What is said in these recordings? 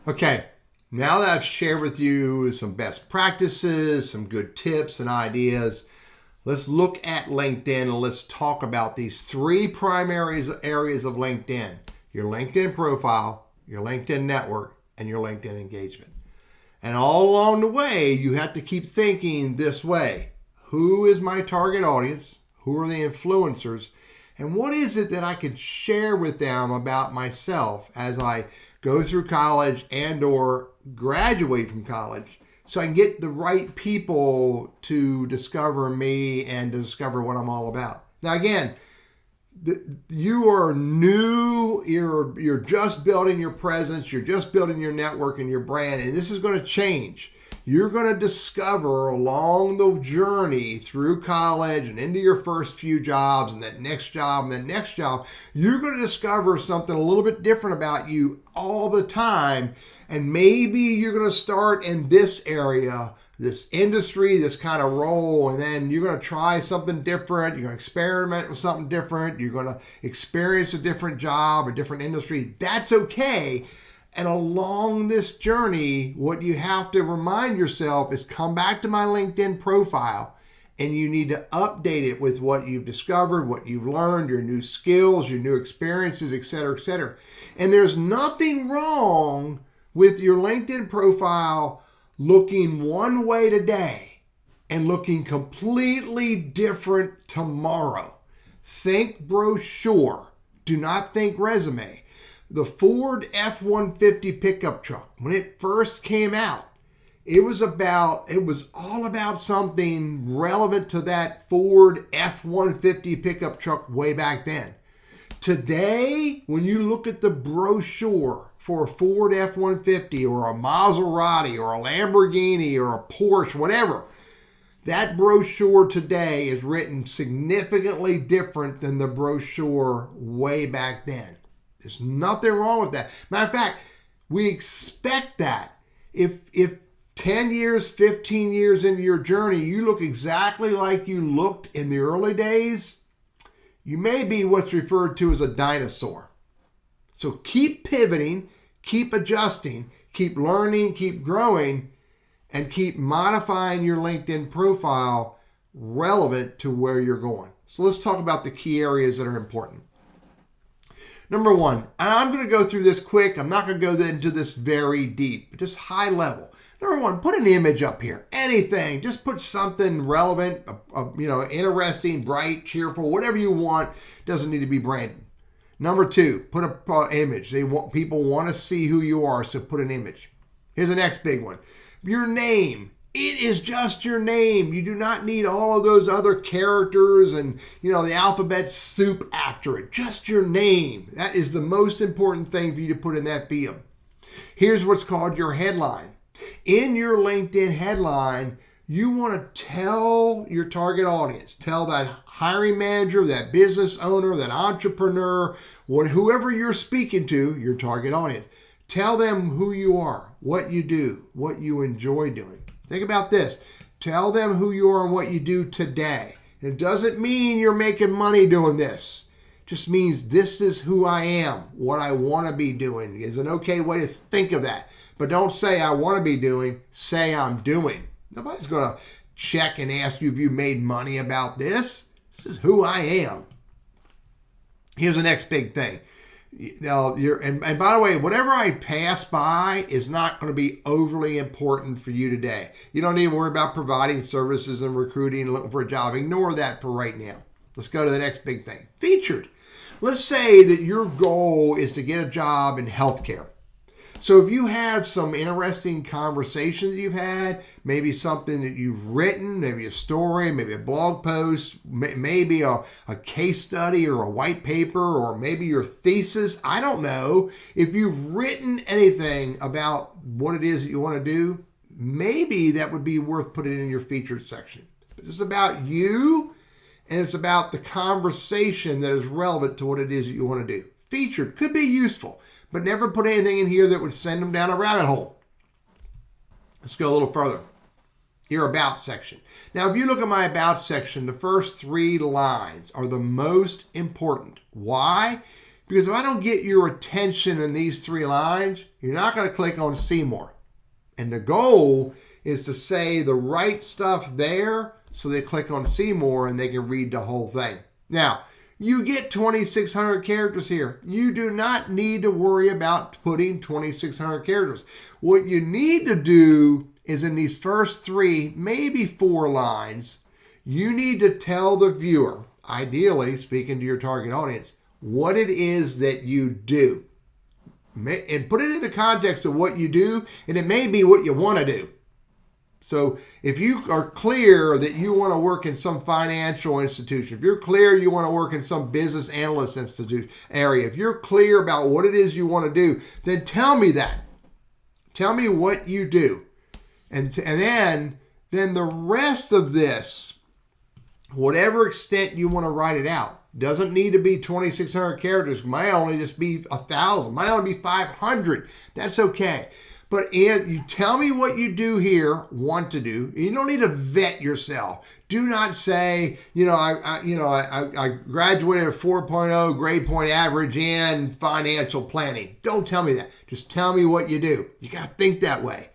Okay, now that I've shared with you some best practices, some good tips and ideas, let's look at LinkedIn and let's talk about these three primary areas of LinkedIn: your LinkedIn profile, your LinkedIn network, and your LinkedIn engagement. And all along the way, you have to keep thinking this way: who is my target audience? Who are the influencers? And what is it that I can share with them about myself as I go through college and or graduate from college, so I can get the right people to discover me and to discover what I'm all about. Now again, you are new, you're just building your presence, you're just building your network and your brand, and this is going to change. You're going to discover along the journey through college and into your first few jobs and that next job and that next job, you're going to discover something a little bit different about you all the time. And maybe you're going to start in this area, this industry, this kind of role, and then you're going to try something different. You're going to experiment with something different. You're going to experience a different job, a different industry. That's okay. And along this journey, what you have to remind yourself is come back to my LinkedIn profile and you need to update it with what you've discovered, what you've learned, your new skills, your new experiences, et cetera, et cetera. And there's nothing wrong with your LinkedIn profile looking one way today and looking completely different tomorrow. Think brochure. Do not think resume. The Ford F-150 pickup truck, when it first came out, it was all about something relevant to that Ford F-150 pickup truck way back then. Today, when you look at the brochure for a Ford F-150 or a Maserati or a Lamborghini or a Porsche, whatever, that brochure today is written significantly different than the brochure way back then. There's nothing wrong with that. Matter of fact, we expect that. If 10 years, 15 years into your journey, you look exactly like you looked in the early days, you may be what's referred to as a dinosaur. So keep pivoting, keep adjusting, keep learning, keep growing, and keep modifying your LinkedIn profile relevant to where you're going. So let's talk about the key areas that are important. Number one, and I'm going to go through this quick. I'm not going to go into this very deep, but just high level. Number one, put an image up here. Anything. Just put something relevant, interesting, bright, cheerful, whatever you want. Doesn't need to be branded. Number two, put an image. People want to see who you are, so put an image. Here's the next big one. Your name. It is just your name. You do not need all of those other characters and, the alphabet soup after it. Just your name. That is the most important thing for you to put in that field. Here's what's called your headline. In your LinkedIn headline, you want to tell your target audience, tell that hiring manager, that business owner, that entrepreneur, whoever you're speaking to, your target audience. Tell them who you are, what you do, what you enjoy doing. Think about this. Tell them who you are and what you do today. It doesn't mean you're making money doing this. It just means this is who I am, what I want to be doing is an okay way to think of that. But don't say I want to be doing, say I'm doing. Nobody's going to check and ask you if you made money about this. This is who I am. Here's the next big thing. And by the way, whatever I pass by is not going to be overly important for you today. You don't need to worry about providing services and recruiting and looking for a job. Ignore that for right now. Let's go to the next big thing. Featured. Let's say that your goal is to get a job in healthcare. So if you have some interesting conversations that you've had, maybe something that you've written, maybe a story, maybe a blog post, maybe a case study or a white paper, or maybe your thesis, I don't know. If you've written anything about what it is that you want to do, maybe that would be worth putting in your featured section. But it's about you, and it's about the conversation that is relevant to what it is that you want to do. Featured could be useful, but never put anything in here that would send them down a rabbit hole. Let's go a little further. Your About section. Now, if you look at my About section, the first 3 lines are the most important. Why? Because if I don't get your attention in these 3 lines, You're not going to click on see more. And the goal is to say the right stuff there so they click on see more and they can read the whole thing. Now, you get 2,600 characters here. You do not need to worry about putting 2,600 characters. What you need to do is in these first 3, maybe 4 lines, you need to tell the viewer, ideally speaking to your target audience, what it is that you do. And put it in the context of what you do, and it may be what you want to do. So if you are clear that you want to work in some financial institution, if you're clear you want to work in some business analyst institute area, if you're clear about what it is you want to do, then tell me that. Tell me what you do. And then the rest of this, whatever extent you want to write it out, doesn't need to be 2,600 characters. Might only just be 1,000. Might only be 500. That's okay. But you tell me what you do here, want to do. You don't need to vet yourself. Do not say, I graduated a 4.0 grade point average in financial planning. Don't tell me that. Just tell me what you do. You got to think that way.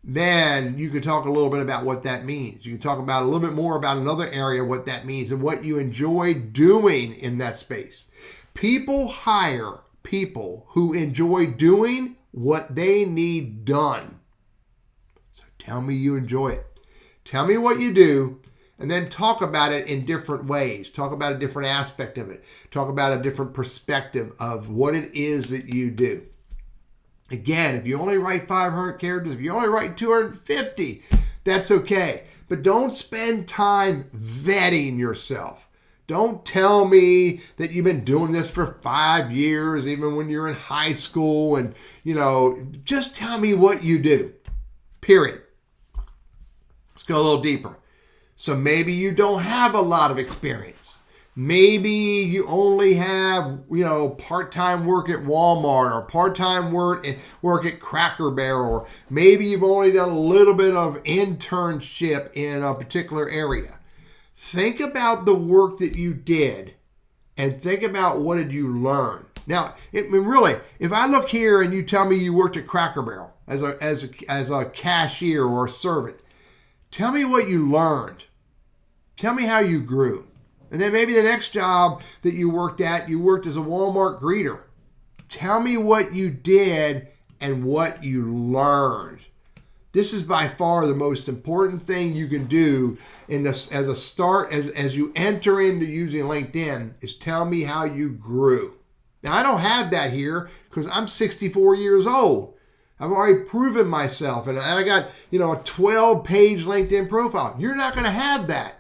Then you can talk a little bit about what that means. You can talk about a little bit more about another area, what that means, and what you enjoy doing in that space. People hire people who enjoy doing what they need done. So tell me you enjoy it. Tell me what you do, and then talk about it in different ways. Talk about a different aspect of it. Talk about a different perspective of what it is that you do. Again, if you only write 500 characters, if you only write 250, that's okay. But don't spend time vetting yourself. Don't tell me that you've been doing this for 5 years, even when you're in high school, and, just tell me what you do, period. Let's go a little deeper. So maybe you don't have a lot of experience. Maybe you only have, part-time work at Walmart or part-time work at Cracker Barrel, or maybe you've only done a little bit of internship in a particular area. Think about the work that you did and think about what did you learn. Now, really, if I look here and you tell me you worked at Cracker Barrel as a cashier or a servant, tell me what you learned. Tell me how you grew. And then maybe the next job that you worked as a Walmart greeter. Tell me what you did and what you learned. This is by far the most important thing you can do as a start, as you enter into using LinkedIn, is tell me how you grew. Now, I don't have that here because I'm 64 years old. I've already proven myself, and I got, a 12-page LinkedIn profile. You're not going to have that.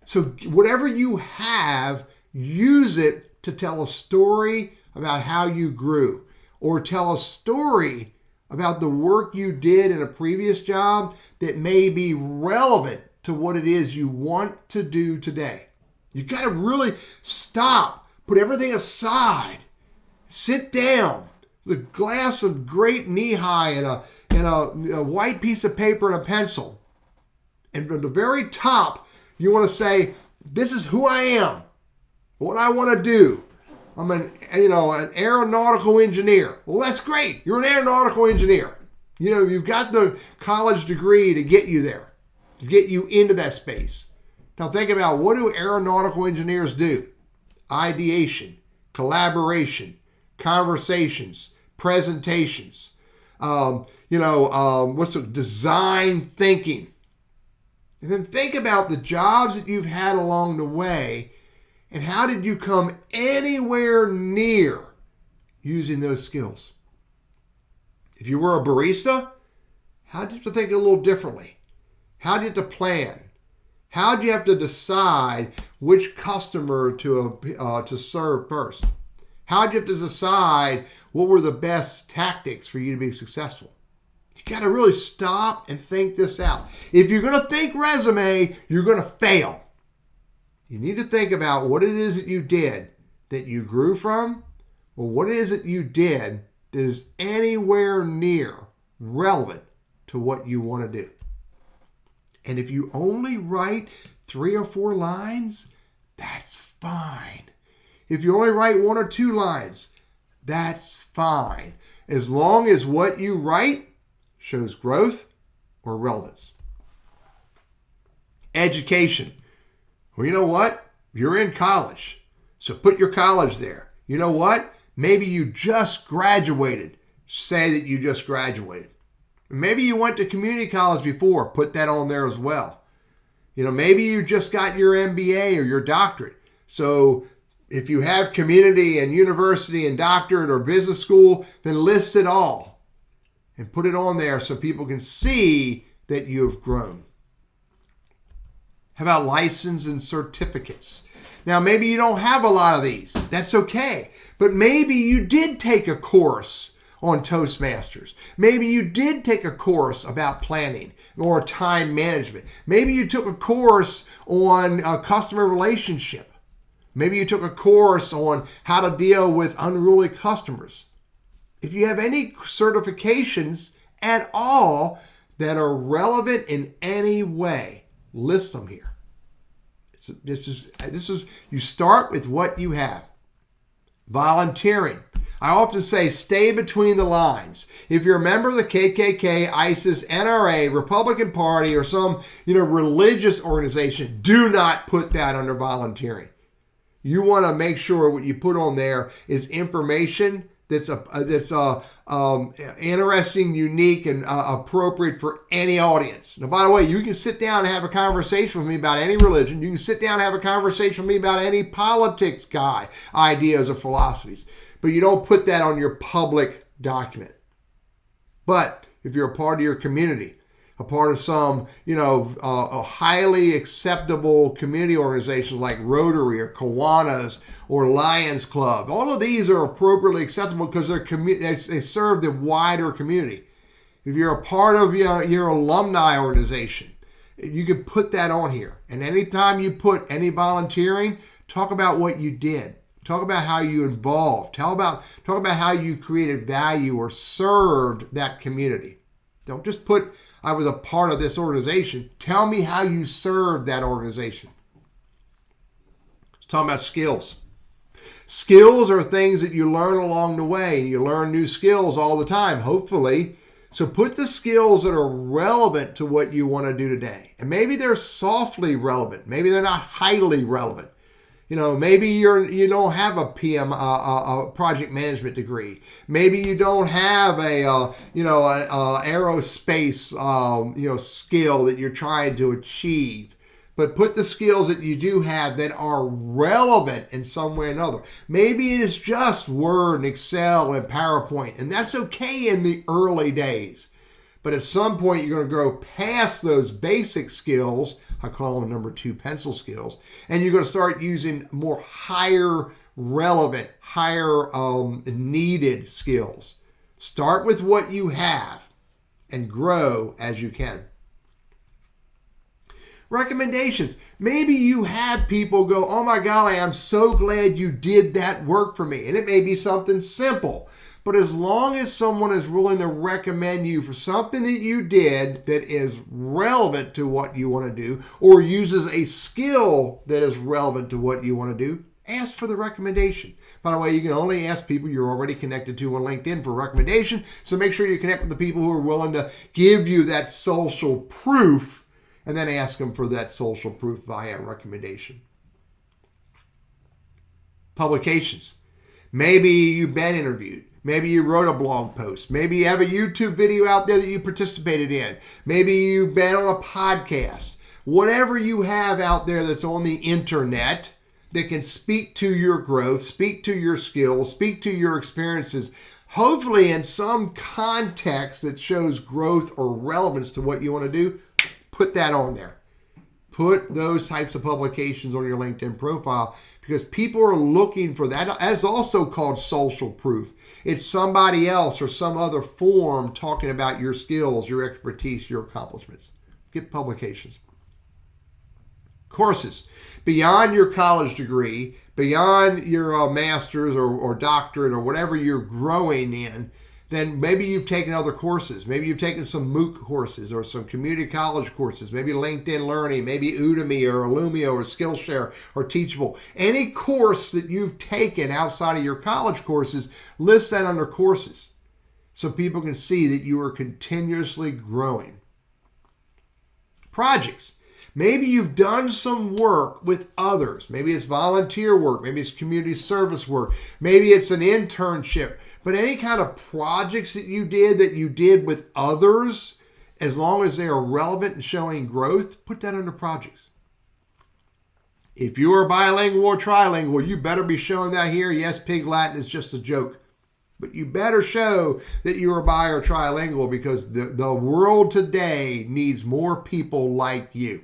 So whatever you have, use it to tell a story about how you grew, or tell a story about the work you did in a previous job that may be relevant to what it is you want to do today. You got to really stop, put everything aside, sit down, with a glass of great knee-high and a white piece of paper and a pencil. And at the very top, you want to say, this is who I am, what I want to do. I'm an aeronautical engineer. Well, that's great. You're an aeronautical engineer. You've got the college degree to get you there, to get you into that space. Now think about, what do aeronautical engineers do? Ideation, collaboration, conversations, presentations, design thinking. And then think about the jobs that you've had along the way, and how did you come anywhere near using those skills? If you were a barista, how did you have to think a little differently? How did you have to plan? How did you have to decide which customer to serve first? How did you have to decide what were the best tactics for you to be successful? You got to really stop and think this out. If you're going to think resume, you're going to fail. You need to think about what it is that you did that you grew from, or what it is that you did that is anywhere near relevant to what you want to do. And if you only write 3 or 4 lines, that's fine. If you only write 1 or 2 lines, that's fine. as long as what you write shows growth or relevance. Education. Well, you know what? You're in college, so put your college there. You know what? Maybe you just graduated. Say that you just graduated. Maybe you went to community college before. Put that on there as well. Maybe you just got your MBA or your doctorate. So if you have community and university and doctorate or business school, then list it all and put it on there so people can see that you have grown. How about license and certificates? Now, maybe you don't have a lot of these. That's okay. But maybe you did take a course on Toastmasters. Maybe you did take a course about planning or time management. Maybe you took a course on customer relationship. Maybe you took a course on how to deal with unruly customers. If you have any certifications at all that are relevant in any way, list them here. This is you start with what you have. Volunteering. I often say stay between the lines. If you're a member of the KKK, ISIS, NRA, Republican Party, or some religious organization, do not put that under volunteering. You want to make sure what you put on there is information that's interesting, unique, and appropriate for any audience. Now, by the way, you can sit down and have a conversation with me about any religion. You can sit down and have a conversation with me about any politics guy, ideas, or philosophies. But you don't put that on your public document. But if you're a part of your community, a part of some, a highly acceptable community organizations like Rotary or Kiwanis or Lions Club. All of these are appropriately acceptable because they serve the wider community. If you're a part of your alumni organization, you can put that on here. And anytime you put any volunteering, talk about what you did. Talk about how you involved. Talk about how you created value or served that community. Don't just put, I was a part of this organization. Tell me how you served that organization. Let's talk about skills. Skills are things that you learn along the way, and you learn new skills all the time, hopefully. So put the skills that are relevant to what you want to do today. And maybe they're softly relevant. Maybe they're not highly relevant. Maybe you don't have a PM, a project management degree. Maybe you don't have a aerospace, skill that you're trying to achieve. But put the skills that you do have that are relevant in some way or another. Maybe it is just Word and Excel and PowerPoint, and that's okay in the early days. But at some point, you're going to grow past those basic skills. I call them number 2 pencil skills. And you're going to start using more higher relevant, higher needed skills. Start with what you have and grow as you can. Recommendations. Maybe you have people go, oh my golly, I'm so glad you did that work for me. And it may be something simple. But as long as someone is willing to recommend you for something that you did that is relevant to what you want to do, or uses a skill that is relevant to what you want to do, ask for the recommendation. By the way, you can only ask people you're already connected to on LinkedIn for recommendation. So make sure you connect with the people who are willing to give you that social proof, and then ask them for that social proof via recommendation. Publications. Maybe you've been interviewed. Maybe you wrote a blog post. Maybe you have a YouTube video out there that you participated in. Maybe you've been on a podcast. Whatever you have out there that's on the internet that can speak to your growth, speak to your skills, speak to your experiences, hopefully in some context that shows growth or relevance to what you want to do, put that on there. Put those types of publications on your LinkedIn profile because people are looking for that. That is also called social proof. It's somebody else or some other form talking about your skills, your expertise, your accomplishments. Get publications. Courses. Beyond your college degree, beyond your master's or doctorate or whatever you're growing in, then maybe you've taken other courses. Maybe you've taken some MOOC courses or some community college courses, maybe LinkedIn Learning, maybe Udemy or Illumio or Skillshare or Teachable. Any course that you've taken outside of your college courses, list that under courses. so people can see that you are continuously growing. Projects. Maybe you've done some work with others. Maybe it's volunteer work. Maybe it's community service work. Maybe it's an internship. But any kind of projects that you did with others, as long as they are relevant and showing growth, put that under projects. If you are bilingual or trilingual, you better be showing that here. Yes, Pig Latin is just a joke. But you better show that you are bi or trilingual, because the world today needs more people like you.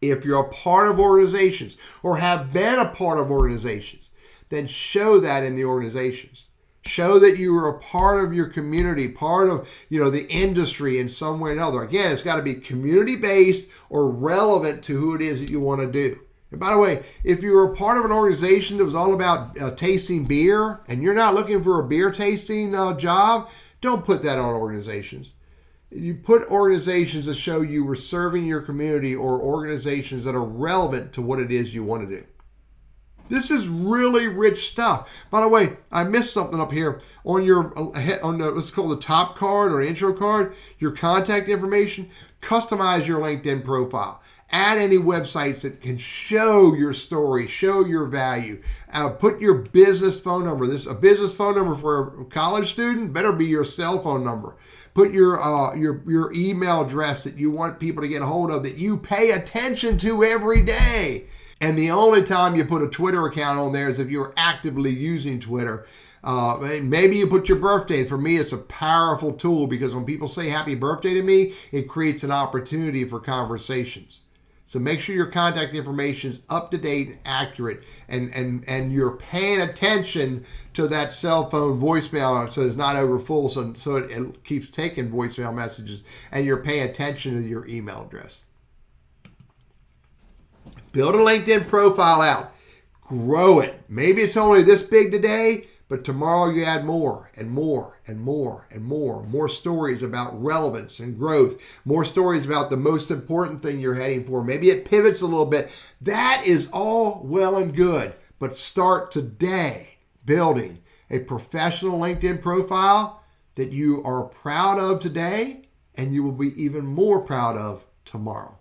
If you're a part of organizations or have been a part of organizations, then show that in the organizations. Show that you are a part of your community, part of the industry in some way or another. Again, it's got to be community-based or relevant to who it is that you want to do. And by the way, if you were a part of an organization that was all about tasting beer and you're not looking for a beer tasting job, don't put that on organizations. You put organizations that show you were serving your community, or organizations that are relevant to what it is you want to do. This is really rich stuff. By the way, I missed something up here on what's called the top card or intro card, your contact information. Customize your LinkedIn profile. Add any websites that can show your story, show your value. Put your business phone number. A business phone number for a college student better be your cell phone number. Put your email address that you want people to get a hold of, that you pay attention to every day. And the only time you put a Twitter account on there is if you're actively using Twitter. Maybe you put your birthday. For me, it's a powerful tool, because when people say happy birthday to me, it creates an opportunity for conversations. So make sure your contact information is up to date and accurate, and you're paying attention to that cell phone voicemail so it's not overfull, so it keeps taking voicemail messages, and you're paying attention to your email address. Build a LinkedIn profile out. Grow it. Maybe it's only this big today, but tomorrow you add more and more and more and more. More stories about relevance and growth. More stories about the most important thing you're heading for. Maybe it pivots a little bit. That is all well and good, but start today building a professional LinkedIn profile that you are proud of today, and you will be even more proud of tomorrow.